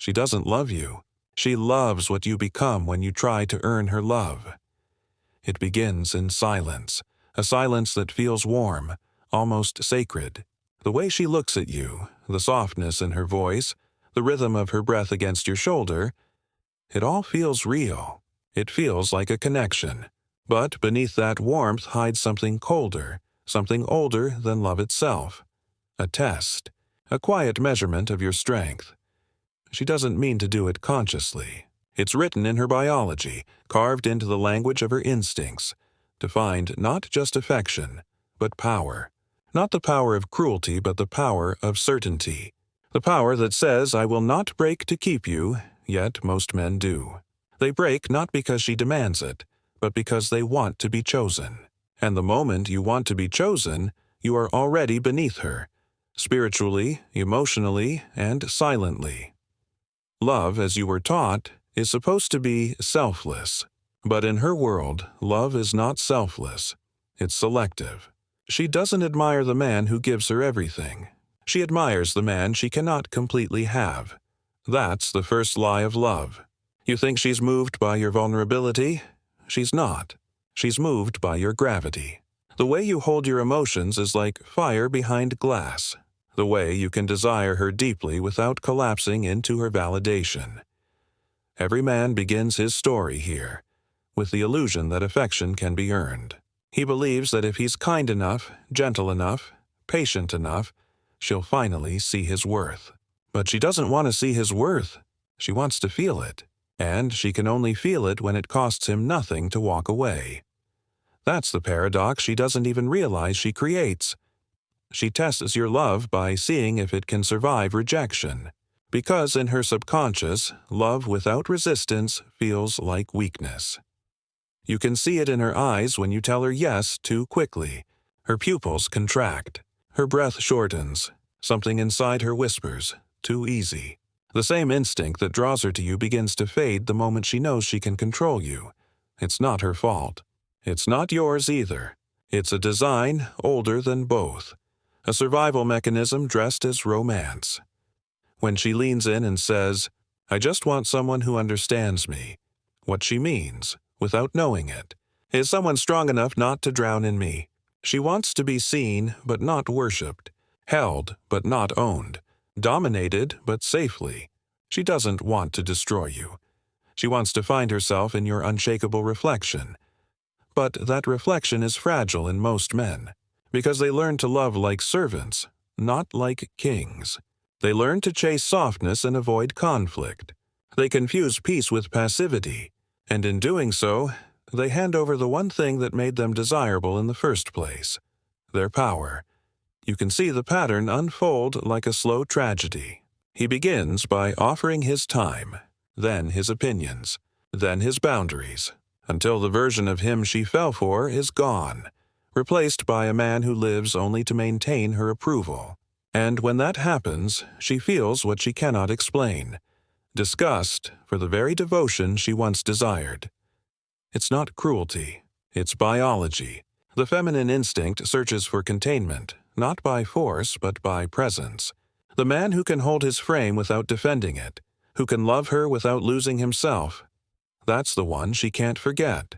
She doesn't love you. She loves what you become when you try to earn her love. It begins in silence, a silence that feels warm, almost sacred. The way she looks at you, the softness in her voice, the rhythm of her breath against your shoulder, it all feels real. It feels like a connection. But beneath that warmth hides something colder, something older than love itself. A test, a quiet measurement of your strength. She doesn't mean to do it consciously. It's written in her biology, carved into the language of her instincts, to find not just affection, but power. Not the power of cruelty, but the power of certainty. The power that says, I will not break to keep you, yet most men do. They break not because she demands it, but because they want to be chosen. And the moment you want to be chosen, you are already beneath her, spiritually, emotionally, and silently. Love, as you were taught, is supposed to be selfless. But in her world, love is not selfless. It's selective. She doesn't admire the man who gives her everything. She admires the man she cannot completely have. That's the first lie of love. You think she's moved by your vulnerability? She's not. She's moved by your gravity. The way you hold your emotions is like fire behind glass. The way you can desire her deeply without collapsing into her validation. Every man begins his story here, with the illusion that affection can be earned. He believes that if he's kind enough, gentle enough, patient enough, she'll finally see his worth. But she doesn't want to see his worth. She wants to feel it. And she can only feel it when it costs him nothing to walk away. That's the paradox she doesn't even realize she creates. She tests your love by seeing if it can survive rejection. Because in her subconscious, love without resistance feels like weakness. You can see it in her eyes when you tell her yes too quickly. Her pupils contract. Her breath shortens. Something inside her whispers, too easy. The same instinct that draws her to you begins to fade the moment she knows she can control you. It's not her fault. It's not yours either. It's a design older than both. A survival mechanism dressed as romance. When she leans in and says, I just want someone who understands me, what she means, without knowing it, is someone strong enough not to drown in me. She wants to be seen but not worshipped, held but not owned, dominated but safely. She doesn't want to destroy you. She wants to find herself in your unshakable reflection. But that reflection is fragile in most men, because they learn to love like servants, not like kings. They learn to chase softness and avoid conflict. They confuse peace with passivity, and in doing so, they hand over the one thing that made them desirable in the first place, their power. You can see the pattern unfold like a slow tragedy. He begins by offering his time, then his opinions, then his boundaries, until the version of him she fell for is gone, replaced by a man who lives only to maintain her approval. And when that happens, she feels what she cannot explain, disgust for the very devotion she once desired. It's not cruelty, it's biology. The feminine instinct searches for containment, not by force but by presence. The man who can hold his frame without defending it, who can love her without losing himself, that's the one she can't forget.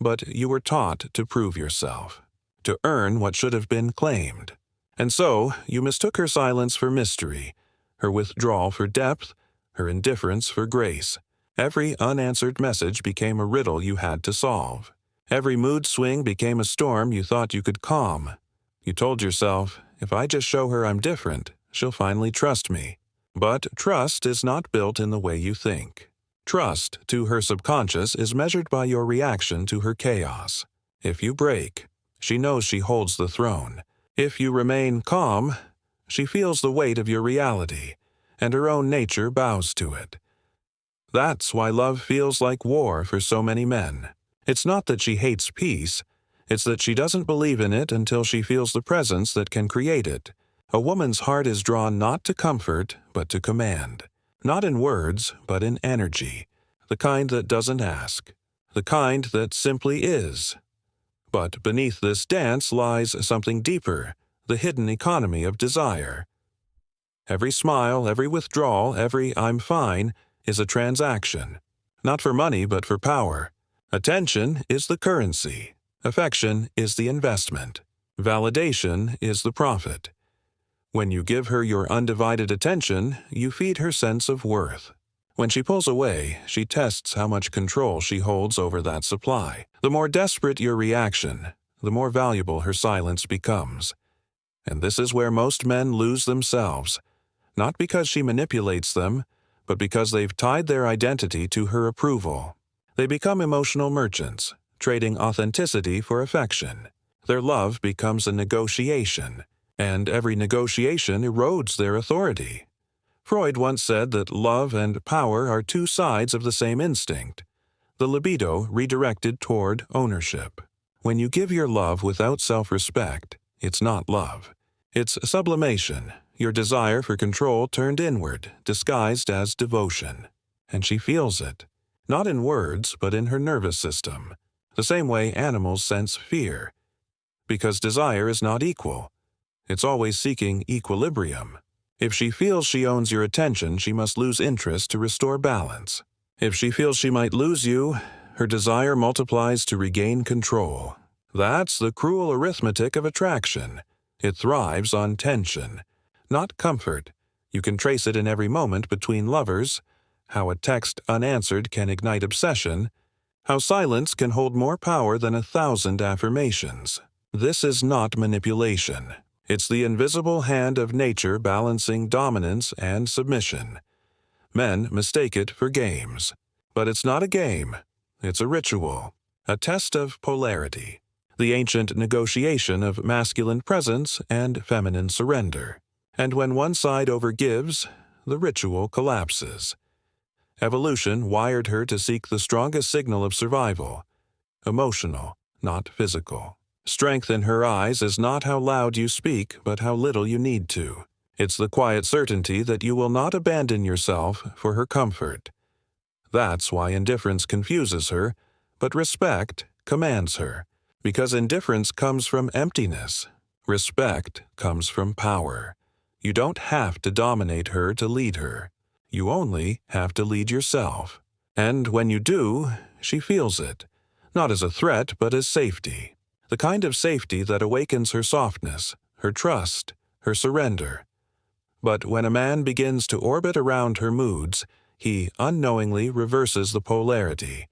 But you were taught to prove yourself, to earn what should have been claimed. And so you mistook her silence for mystery, her withdrawal for depth, her indifference for grace. Every unanswered message became a riddle you had to solve. Every mood swing became a storm you thought you could calm. You told yourself, if I just show her I'm different, she'll finally trust me. But trust is not built in the way you think. Trust to her subconscious is measured by your reaction to her chaos. If you break, she knows she holds the throne. If you remain calm, she feels the weight of your reality, and her own nature bows to it. That's why love feels like war for so many men. It's not that she hates peace, it's that she doesn't believe in it until she feels the presence that can create it. A woman's heart is drawn not to comfort, but to command. Not in words, but in energy. The kind that doesn't ask. The kind that simply is. But beneath this dance lies something deeper, the hidden economy of desire. Every smile, every withdrawal, every "I'm fine" is a transaction. Not for money, but for power. Attention is the currency. Affection is the investment. Validation is the profit. When you give her your undivided attention, you feed her sense of worth. When she pulls away, she tests how much control she holds over that supply. The more desperate your reaction, the more valuable her silence becomes. And this is where most men lose themselves, not because she manipulates them, but because they've tied their identity to her approval. They become emotional merchants, trading authenticity for affection. Their love becomes a negotiation, and every negotiation erodes their authority. Freud once said that love and power are two sides of the same instinct, the libido redirected toward ownership. When you give your love without self-respect, it's not love. It's sublimation, your desire for control turned inward, disguised as devotion. And she feels it, not in words, but in her nervous system, the same way animals sense fear. Because desire is not equal. It's always seeking equilibrium. If she feels she owns your attention, she must lose interest to restore balance. If she feels she might lose you, her desire multiplies to regain control. That's the cruel arithmetic of attraction. It thrives on tension, not comfort. You can trace it in every moment between lovers, how a text unanswered can ignite obsession, how silence can hold more power than 1,000 affirmations. This is not manipulation. It's the invisible hand of nature balancing dominance and submission. Men mistake it for games. But it's not a game. It's a ritual, a test of polarity, the ancient negotiation of masculine presence and feminine surrender. And when one side overgives, the ritual collapses. Evolution wired her to seek the strongest signal of survival, emotional, not physical. Strength in her eyes is not how loud you speak, but how little you need to. It's the quiet certainty that you will not abandon yourself for her comfort. That's why indifference confuses her, but respect commands her. Because indifference comes from emptiness. Respect comes from power. You don't have to dominate her to lead her. You only have to lead yourself. And when you do, she feels it, not as a threat, but as safety. The kind of safety that awakens her softness, her trust, her surrender. But when a man begins to orbit around her moods, he unknowingly reverses the polarity,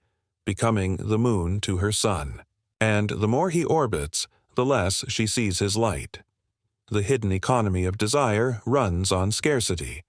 becoming the moon to her sun. And the more he orbits, the less she sees his light. The hidden economy of desire runs on scarcity.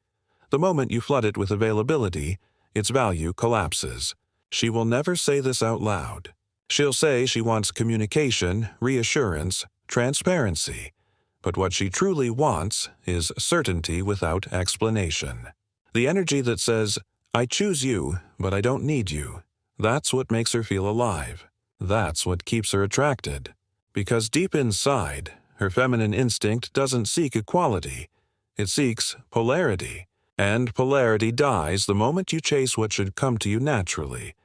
The moment you flood it with availability, its value collapses. She will never say this out loud. She'll say she wants communication, reassurance, transparency. But what she truly wants is certainty without explanation. The energy that says, "I choose you, but I don't need you." That's what makes her feel alive. That's what keeps her attracted. Because deep inside, her feminine instinct doesn't seek equality. It seeks polarity. And polarity dies the moment you chase what should come to you naturally.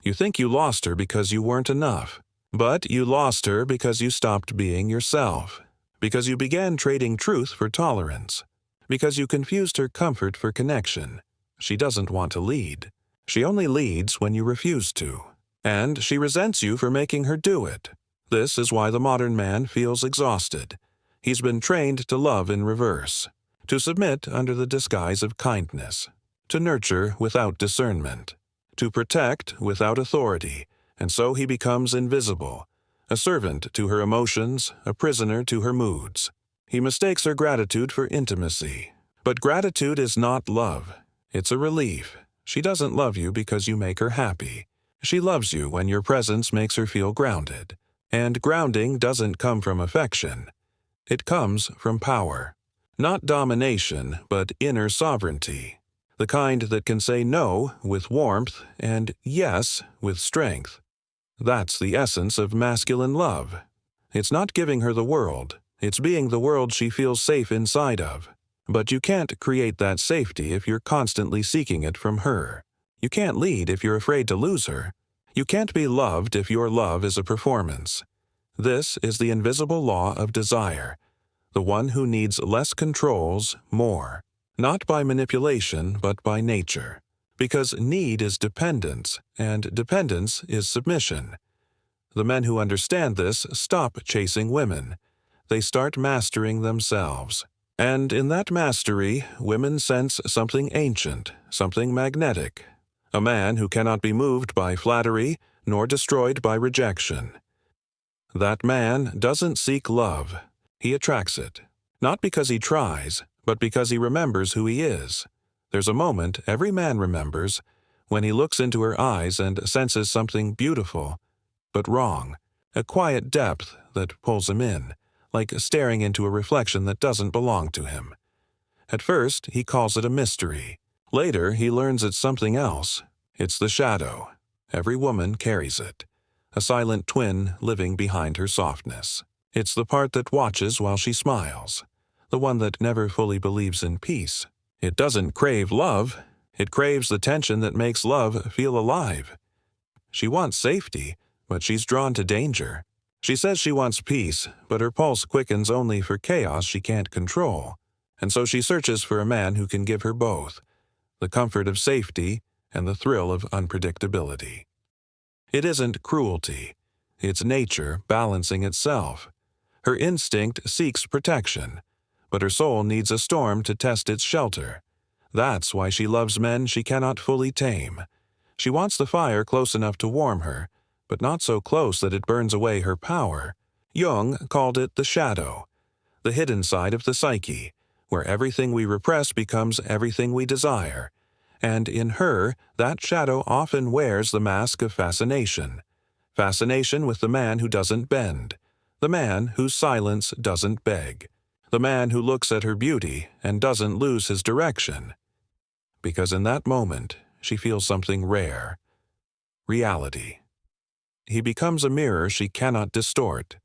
You think you lost her because you weren't enough. But you lost her because you stopped being yourself. Because you began trading truth for tolerance. Because you confused her comfort for connection. She doesn't want to lead. She only leads when you refuse to. And she resents you for making her do it. This is why the modern man feels exhausted. He's been trained to love in reverse, to submit under the disguise of kindness, to nurture without discernment, to protect without authority, and so he becomes invisible, a servant to her emotions, a prisoner to her moods. He mistakes her gratitude for intimacy. But gratitude is not love. It's a relief. She doesn't love you because you make her happy. She loves you when your presence makes her feel grounded. And grounding doesn't come from affection. It comes from power. Not domination, but inner sovereignty. The kind that can say no with warmth and yes with strength. That's the essence of masculine love. It's not giving her the world. It's being the world she feels safe inside of. But you can't create that safety if you're constantly seeking it from her. You can't lead if you're afraid to lose her. You can't be loved if your love is a performance. This is the invisible law of desire. The one who needs less controls more. not by manipulation but by nature, because need is dependence, and dependence is submission. The men who understand this stop chasing women. They start mastering themselves. And in that mastery, women sense something ancient, something magnetic. A man who cannot be moved by flattery nor destroyed by rejection. That man doesn't seek love. He attracts it. Not because he tries, but because he remembers who he is. There's a moment every man remembers when he looks into her eyes and senses something beautiful, but wrong, a quiet depth that pulls him in, like staring into a reflection that doesn't belong to him. At first, he calls it a mystery. Later, he learns it's something else. It's the shadow. Every woman carries it, a silent twin living behind her softness. It's the part that watches while she smiles, the one that never fully believes in peace. It doesn't crave love. It craves the tension that makes love feel alive. She wants safety, but she's drawn to danger. She says she wants peace, but her pulse quickens only for chaos she can't control. And so she searches for a man who can give her both, the comfort of safety and the thrill of unpredictability. It isn't cruelty. It's nature balancing itself. Her instinct seeks protection, but her soul needs a storm to test its shelter. That's why she loves men she cannot fully tame. She wants the fire close enough to warm her, but not so close that it burns away her power. Jung called it the shadow, the hidden side of the psyche, where everything we repress becomes everything we desire. And in her, that shadow often wears the mask of fascination. Fascination with the man who doesn't bend, the man whose silence doesn't beg, the man who looks at her beauty and doesn't lose his direction. Because in that moment, she feels something rare. Reality. He becomes a mirror she cannot distort,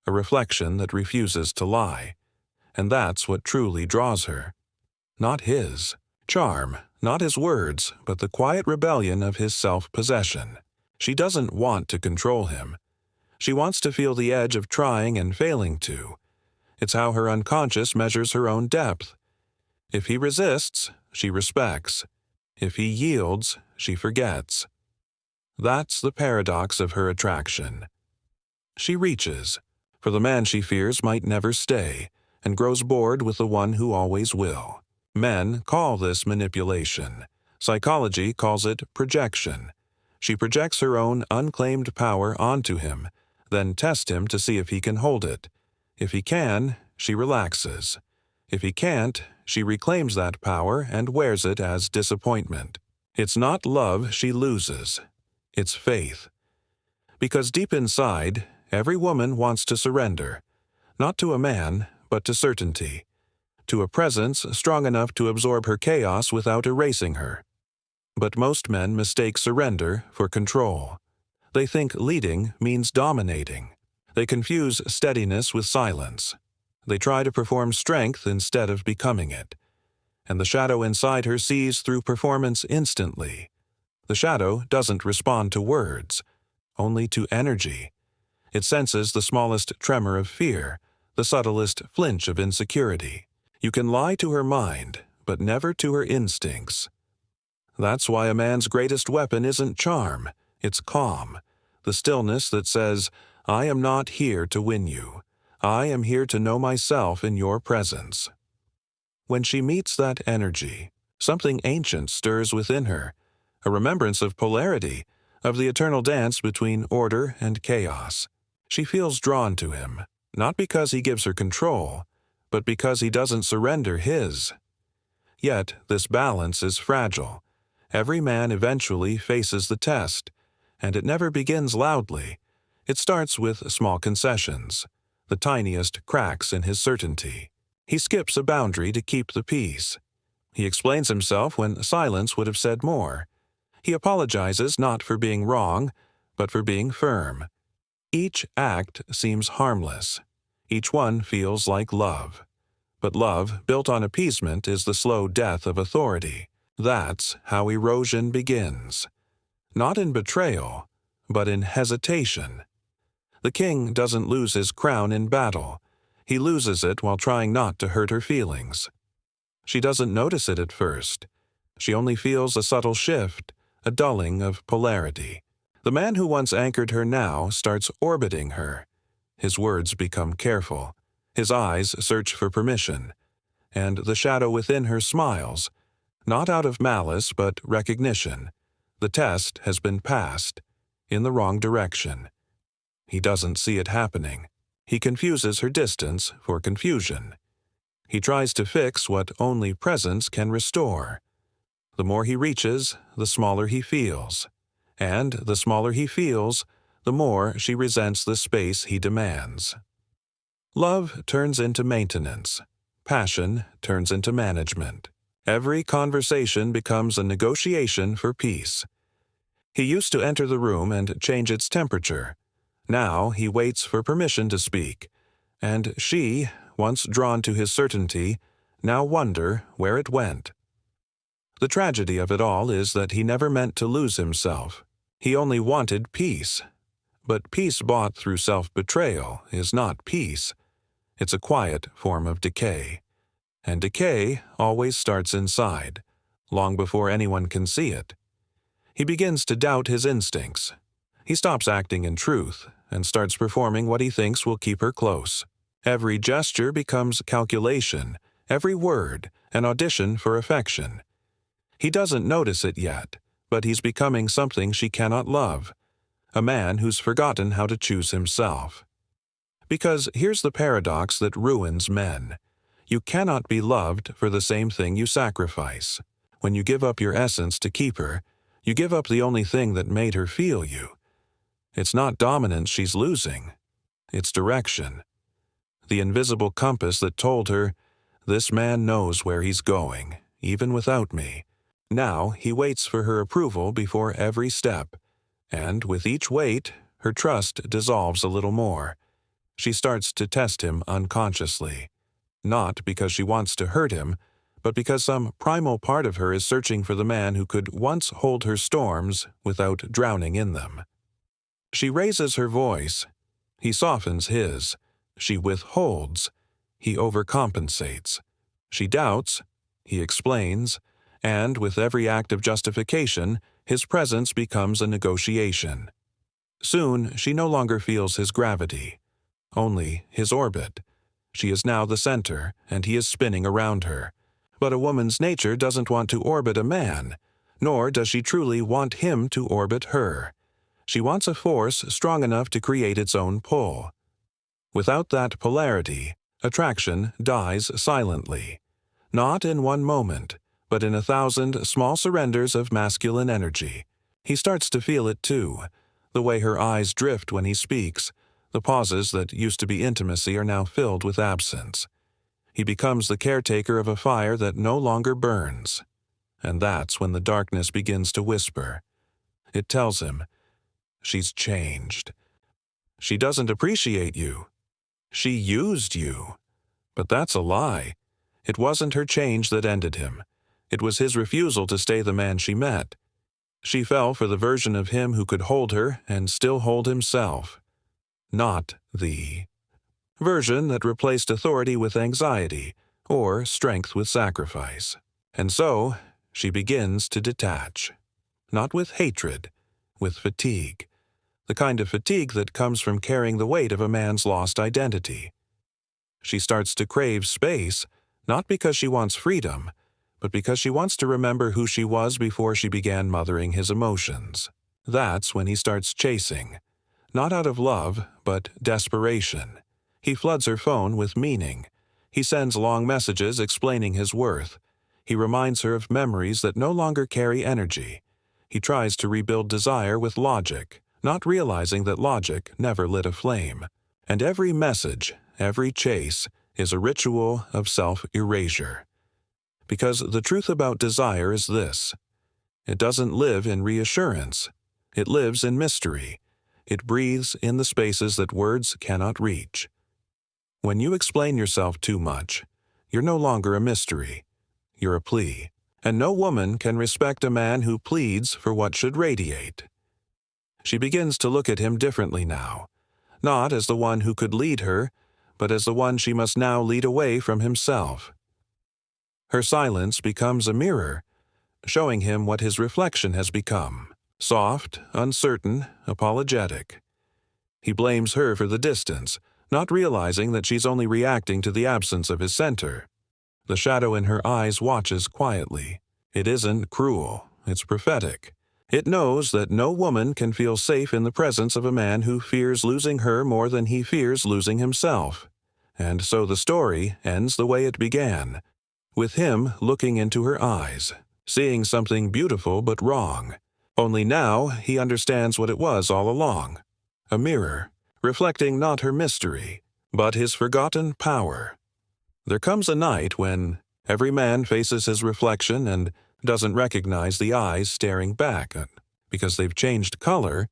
a reflection that refuses to lie. And that's what truly draws her. Not his charm, not his words, but the quiet rebellion of his self-possession. She doesn't want to control him. She wants to feel the edge of trying and failing to. It's how her unconscious measures her own depth. If he resists, she respects. If he yields, she forgets. That's the paradox of her attraction. She reaches, for the man she fears might never stay, and grows bored with the one who always will. Men call this manipulation. Psychology calls it projection. She projects her own unclaimed power onto him, then tests him to see if he can hold it. If he can, she relaxes. If he can't, she reclaims that power and wears it as disappointment. It's not love she loses. It's faith. Because deep inside, every woman wants to surrender, not to a man, but to certainty, to a presence strong enough to absorb her chaos without erasing her. But most men mistake surrender for control. They think leading means dominating. They confuse steadiness with silence. They try to perform strength instead of becoming it. And the shadow inside her sees through performance instantly. The shadow doesn't respond to words, only to energy. It senses the smallest tremor of fear, the subtlest flinch of insecurity. You can lie to her mind, but never to her instincts. That's why a man's greatest weapon isn't charm, it's calm, the stillness that says, I am not here to win you. I am here to know myself in your presence. When she meets that energy, something ancient stirs within her, a remembrance of polarity, of the eternal dance between order and chaos. She feels drawn to him, not because he gives her control, but because he doesn't surrender his. Yet this balance is fragile. Every man eventually faces the test, and it never begins loudly. It starts with small concessions, the tiniest cracks in his certainty. He skips a boundary to keep the peace. He explains himself when silence would have said more. He apologizes not for being wrong, but for being firm. Each act seems harmless. Each one feels like love. But love, built on appeasement, is the slow death of authority. That's how erosion begins. Not in betrayal, but in hesitation. The king doesn't lose his crown in battle. He loses it while trying not to hurt her feelings. She doesn't notice it at first. She only feels a subtle shift, a dulling of polarity. The man who once anchored her now starts orbiting her. His words become careful. His eyes search for permission. And the shadow within her smiles, not out of malice but recognition. The test has been passed, in the wrong direction. He doesn't see it happening. He confuses her distance for confusion. He tries to fix what only presence can restore. The more he reaches, the smaller he feels. And the smaller he feels, the more she resents the space he demands. Love turns into maintenance. Passion turns into management. Every conversation becomes a negotiation for peace. He used to enter the room and change its temperature. Now he waits for permission to speak, and she, once drawn to his certainty, now wonder where it went. The tragedy of it all is that he never meant to lose himself. He only wanted peace. But peace bought through self-betrayal is not peace. It's a quiet form of decay. And decay always starts inside, long before anyone can see it. He begins to doubt his instincts. He stops acting in truth and starts performing what he thinks will keep her close. Every gesture becomes calculation, every word an audition for affection. He doesn't notice it yet, but he's becoming something she cannot love, a man who's forgotten how to choose himself. Because here's the paradox that ruins men. You cannot be loved for the same thing you sacrifice. When you give up your essence to keep her, you give up the only thing that made her feel you. It's not dominance she's losing. It's direction. The invisible compass that told her, "This man knows where he's going, even without me." Now he waits for her approval before every step, and with each wait, her trust dissolves a little more. She starts to test him unconsciously, not because she wants to hurt him, but because some primal part of her is searching for the man who could once hold her storms without drowning in them. She raises her voice. He softens his. She withholds. He overcompensates. She doubts. He explains. And with every act of justification, his presence becomes a negotiation. Soon, she no longer feels his gravity, only his orbit. She is now the center, and he is spinning around her. But a woman's nature doesn't want to orbit a man, nor does she truly want him to orbit her. She wants a force strong enough to create its own pull. Without that polarity, attraction dies silently, not in one moment, but in 1,000 small surrenders of masculine energy. He starts to feel it too, the way her eyes drift when he speaks. The pauses that used to be intimacy are now filled with absence. He becomes the caretaker of a fire that no longer burns. And that's when the darkness begins to whisper. It tells him, "She's changed. She doesn't appreciate you. She used you." But that's a lie. It wasn't her change that ended him. It was his refusal to stay the man she met. She fell for the version of him who could hold her and still hold himself. Not the version that replaced authority with anxiety, or strength with sacrifice. And so, she begins to detach. Not with hatred, with fatigue. The kind of fatigue that comes from carrying the weight of a man's lost identity. She starts to crave space, not because she wants freedom, but because she wants to remember who she was before she began mothering his emotions. That's when he starts chasing. Not out of love, but desperation. He floods her phone with meaning. He sends long messages explaining his worth. He reminds her of memories that no longer carry energy. He tries to rebuild desire with logic, not realizing that logic never lit a flame. And every message, every chase, is a ritual of self-erasure. Because the truth about desire is this: it doesn't live in reassurance. It lives in mystery. It breathes in the spaces that words cannot reach. When you explain yourself too much, you're no longer a mystery. You're a plea. And no woman can respect a man who pleads for what should radiate. She begins to look at him differently now, not as the one who could lead her, but as the one she must now lead away from himself. Her silence becomes a mirror, showing him what his reflection has become: soft, uncertain, apologetic. He blames her for the distance, not realizing that she's only reacting to the absence of his center. The shadow in her eyes watches quietly. It isn't cruel, it's prophetic. It knows that no woman can feel safe in the presence of a man who fears losing her more than he fears losing himself. And so the story ends the way it began, with him looking into her eyes, seeing something beautiful but wrong. Only now he understands what it was all along: a mirror, reflecting not her mystery, but his forgotten power. There comes a night when every man faces his reflection and doesn't recognize the eyes staring back, because they've changed color,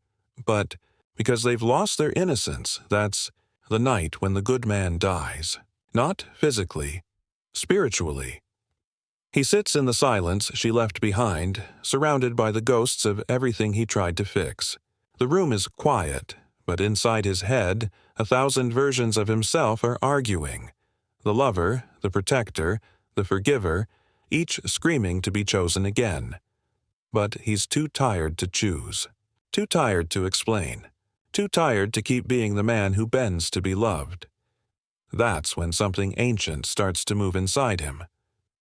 but because they've lost their innocence. That's the night when the good man dies. Not physically, spiritually. He sits in the silence she left behind, surrounded by the ghosts of everything he tried to fix. The room is quiet, but inside his head, 1,000 versions of himself are arguing. The lover, the protector, the forgiver, each screaming to be chosen again. But he's too tired to choose, too tired to explain, too tired to keep being the man who bends to be loved. That's when something ancient starts to move inside him.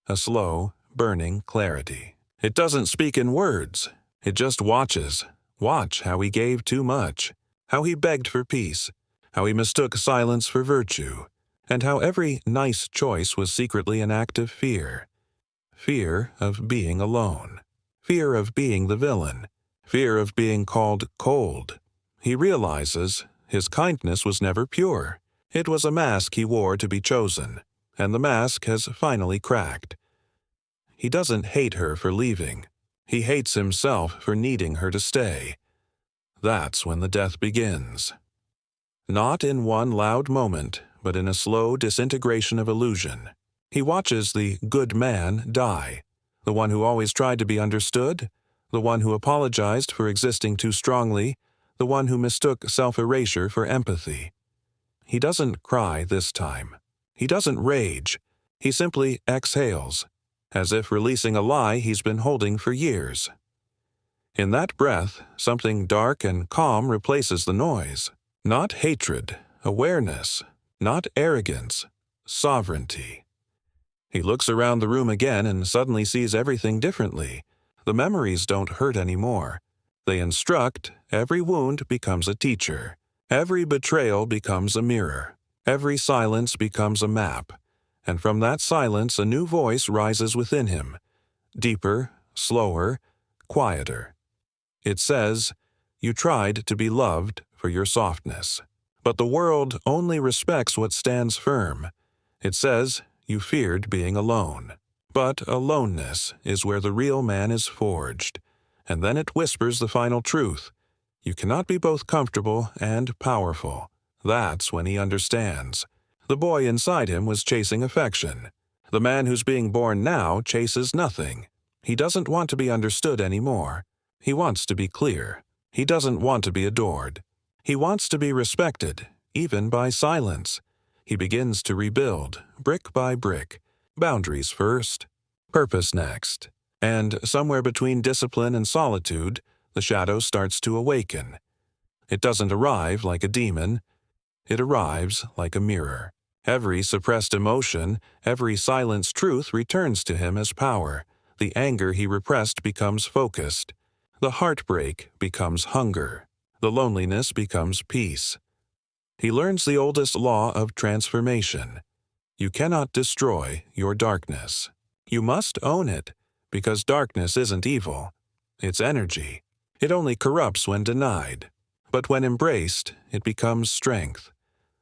A slow, burning clarity. It doesn't speak in words. It just watches. Watch how he gave too much, how he begged for peace, how he mistook silence for virtue, and how every nice choice was secretly an act of fear. Fear of being alone. Fear of being the villain. Fear of being called cold. He realizes his kindness was never pure. It was a mask he wore to be chosen, and the mask has finally cracked. He doesn't hate her for leaving. He hates himself for needing her to stay. That's when the death begins. Not in one loud moment, but in a slow disintegration of illusion. He watches the good man die, the one who always tried to be understood, the one who apologized for existing too strongly, the one who mistook self-erasure for empathy. He doesn't cry this time. He doesn't rage. He simply exhales, as if releasing a lie he's been holding for years. In that breath, something dark and calm replaces the noise. Not hatred, awareness. Not arrogance, sovereignty. He looks around the room again and suddenly sees everything differently. The memories don't hurt anymore. They instruct. Every wound becomes a teacher. Every betrayal becomes a mirror. Every silence becomes a map. And from that silence a new voice rises within him. Deeper, slower, quieter. It says, "You tried to be loved for your softness. But the world only respects what stands firm." It says, "You feared being alone." But aloneness is where the real man is forged. And then it whispers the final truth. You cannot be both comfortable and powerful. That's when he understands. The boy inside him was chasing affection. The man who's being born now chases nothing. He doesn't want to be understood anymore. He wants to be clear. He doesn't want to be adored. He wants to be respected, even by silence. He begins to rebuild, brick by brick. Boundaries first, purpose next. And somewhere between discipline and solitude, the shadow starts to awaken. It doesn't arrive like a demon. It arrives like a mirror. Every suppressed emotion, every silenced truth returns to him as power. The anger he repressed becomes focused. The heartbreak becomes hunger. The loneliness becomes peace. He learns the oldest law of transformation. You cannot destroy your darkness. You must own it, because darkness isn't evil. It's energy. It only corrupts when denied. But when embraced, it becomes strength.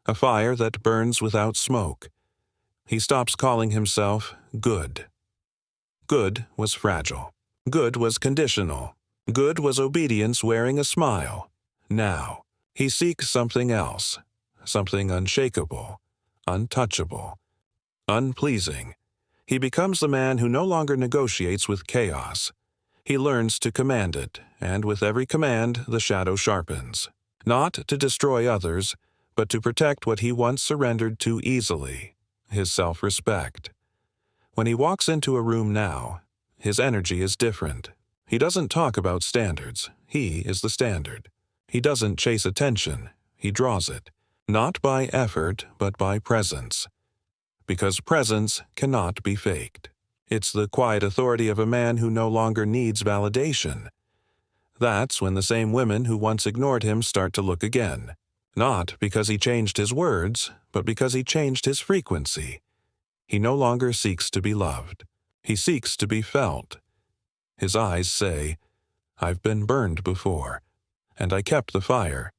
A fire that burns without smoke. He stops calling himself good. Good was fragile. Good was conditional. Good was obedience wearing a smile. Now, he seeks something else, something unshakable, untouchable, unpleasing. He becomes the man who no longer negotiates with chaos. He learns to command it, and with every command the shadow sharpens. Not to destroy others, but to protect what he once surrendered too easily, his self-respect. When he walks into a room now, his energy is different. He doesn't talk about standards. He is the standard. He doesn't chase attention. He draws it. Not by effort, but by presence. Because presence cannot be faked. It's the quiet authority of a man who no longer needs validation. That's when the same women who once ignored him start to look again. Not because he changed his words, but because he changed his frequency. He no longer seeks to be loved. He seeks to be felt. His eyes say, "I've been burned before, and I kept the fire."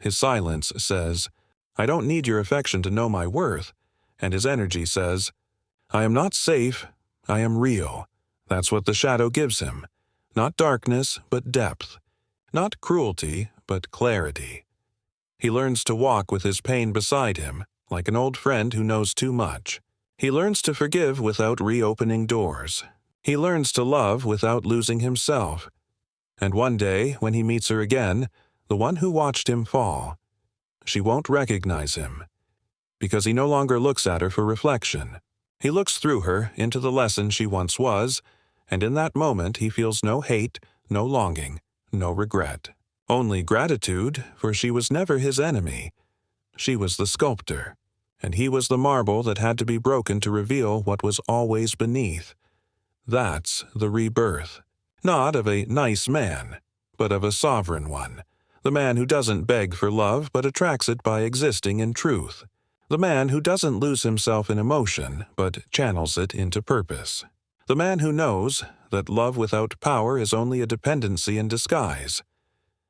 His silence says, "I don't need your affection to know my worth," and his energy says, "I am not safe, I am real." That's what the shadow gives him. Not darkness, but depth. Not cruelty, but clarity. He learns to walk with his pain beside him, like an old friend who knows too much. He learns to forgive without reopening doors. He learns to love without losing himself. And one day, when he meets her again, the one who watched him fall, she won't recognize him, because he no longer looks at her for reflection. He looks through her into the lesson she once was, and in that moment he feels no hate, no longing, no regret. Only gratitude, for she was never his enemy. She was the sculptor, and he was the marble that had to be broken to reveal what was always beneath. That's the rebirth, not of a nice man, but of a sovereign one. The man who doesn't beg for love but attracts it by existing in truth. The man who doesn't lose himself in emotion but channels it into purpose. The man who knows that love without power is only a dependency in disguise.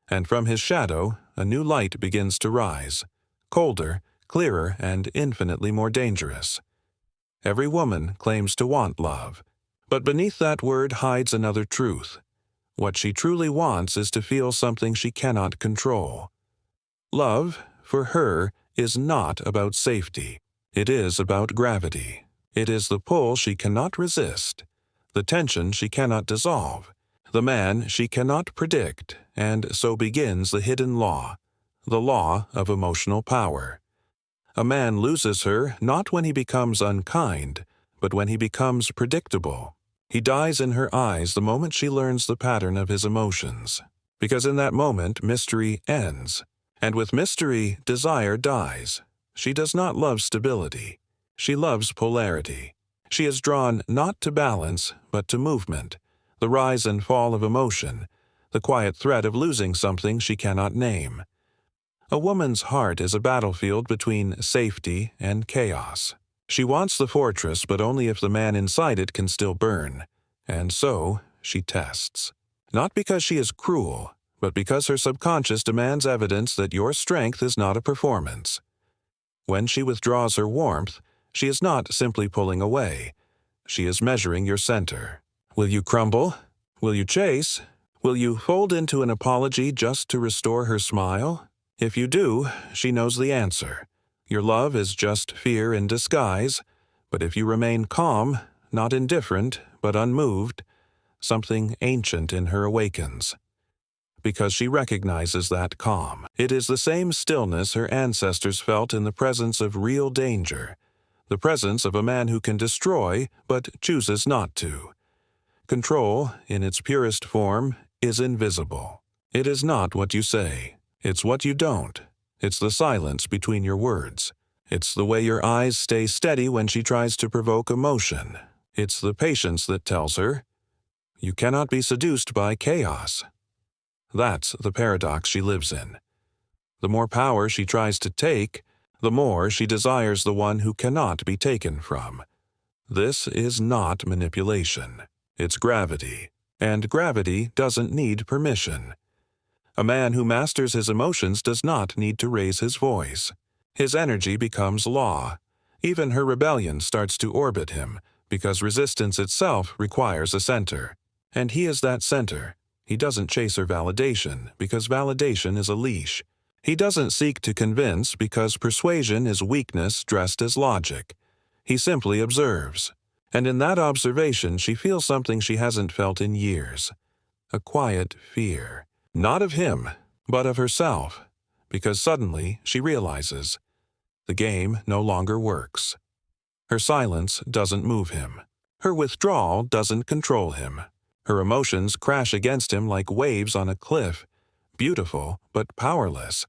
And from his shadow, a new light begins to rise, colder, clearer, and infinitely more dangerous. Every woman claims to want love, but beneath that word hides another truth. What she truly wants is to feel something she cannot control. Love, for her, is not about safety. It is about gravity. It is the pull she cannot resist, the tension she cannot dissolve, the man she cannot predict, and so begins the hidden law, the law of emotional power. A man loses her not when he becomes unkind, but when he becomes predictable. He dies in her eyes the moment she learns the pattern of his emotions, because in that moment mystery ends, and with mystery desire dies. She does not love stability. She loves polarity. She is drawn not to balance, but to movement, the rise and fall of emotion, the quiet threat of losing something she cannot name. A woman's heart is a battlefield between safety and chaos. She wants the fortress, but only if the man inside it can still burn. And so, she tests. Not because she is cruel, but because her subconscious demands evidence that your strength is not a performance. When she withdraws her warmth, she is not simply pulling away. She is measuring your center. Will you crumble? Will you chase? Will you fold into an apology just to restore her smile? If you do, she knows the answer. Your love is just fear in disguise, but if you remain calm, not indifferent, but unmoved, something ancient in her awakens. Because she recognizes that calm. It is the same stillness her ancestors felt in the presence of real danger, the presence of a man who can destroy, but chooses not to. Control, in its purest form, is invisible. It is not what you say. It's what you don't. It's the silence between your words. It's the way your eyes stay steady when she tries to provoke emotion. It's the patience that tells her, you cannot be seduced by chaos. That's the paradox she lives in. The more power she tries to take, the more she desires the one who cannot be taken from. This is not manipulation. It's gravity. And gravity doesn't need permission. A man who masters his emotions does not need to raise his voice. His energy becomes law. Even her rebellion starts to orbit him, because resistance itself requires a center. And he is that center. He doesn't chase her validation, because validation is a leash. He doesn't seek to convince, because persuasion is weakness dressed as logic. He simply observes. And in that observation she feels something she hasn't felt in years. A quiet fear. Not of him, but of herself, because suddenly she realizes the game no longer works. Her silence doesn't move him. Her withdrawal doesn't control him. Her emotions crash against him like waves on a cliff, beautiful but powerless.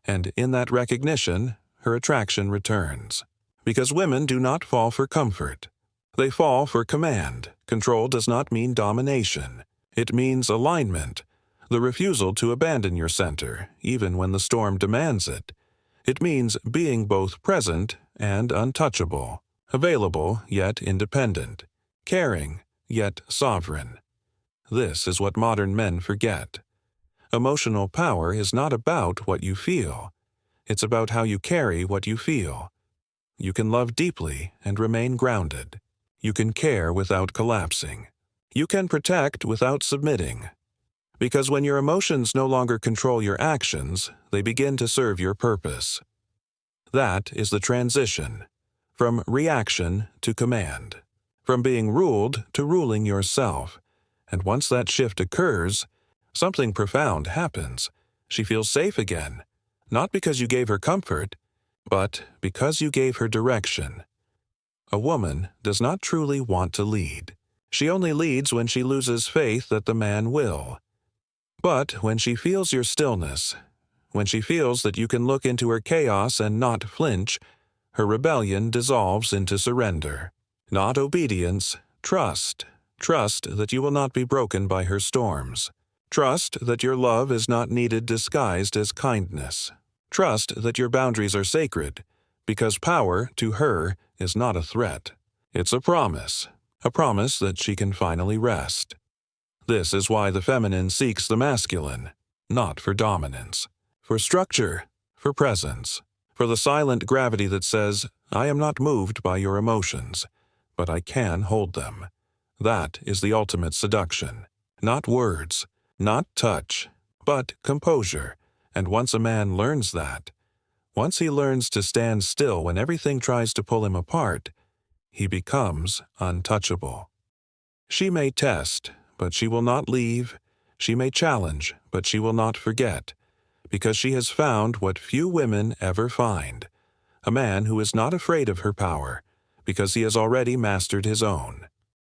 And in that recognition, her attraction returns. Because women do not fall for comfort. They fall for command. Control does not mean domination. It means alignment, the refusal to abandon your center, even when the storm demands it. It means being both present and untouchable, available yet independent, caring yet sovereign. This is what modern men forget. Emotional power is not about what you feel. It's about how you carry what you feel. You can love deeply and remain grounded. You can care without collapsing. You can protect without submitting. Because when your emotions no longer control your actions, they begin to serve your purpose. That is the transition, from reaction to command, from being ruled to ruling yourself. And once that shift occurs, something profound happens. She feels safe again, not because you gave her comfort, but because you gave her direction. A woman does not truly want to lead. She only leads when she loses faith that the man will. But when she feels your stillness, when she feels that you can look into her chaos and not flinch, her rebellion dissolves into surrender. Not obedience, trust. Trust that you will not be broken by her storms. Trust that your love is not needed disguised as kindness. Trust that your boundaries are sacred, because power, to her, is not a threat. It's a promise that she can finally rest. This is why the feminine seeks the masculine, not for dominance, for structure, for presence, for the silent gravity that says, I am not moved by your emotions, but I can hold them. That is the ultimate seduction. Not words, not touch, but composure. And once a man learns that, once he learns to stand still when everything tries to pull him apart, he becomes untouchable. She may test, but she will not leave. She may challenge, but she will not forget, because she has found what few women ever find, a man who is not afraid of her power, because he has already mastered his own.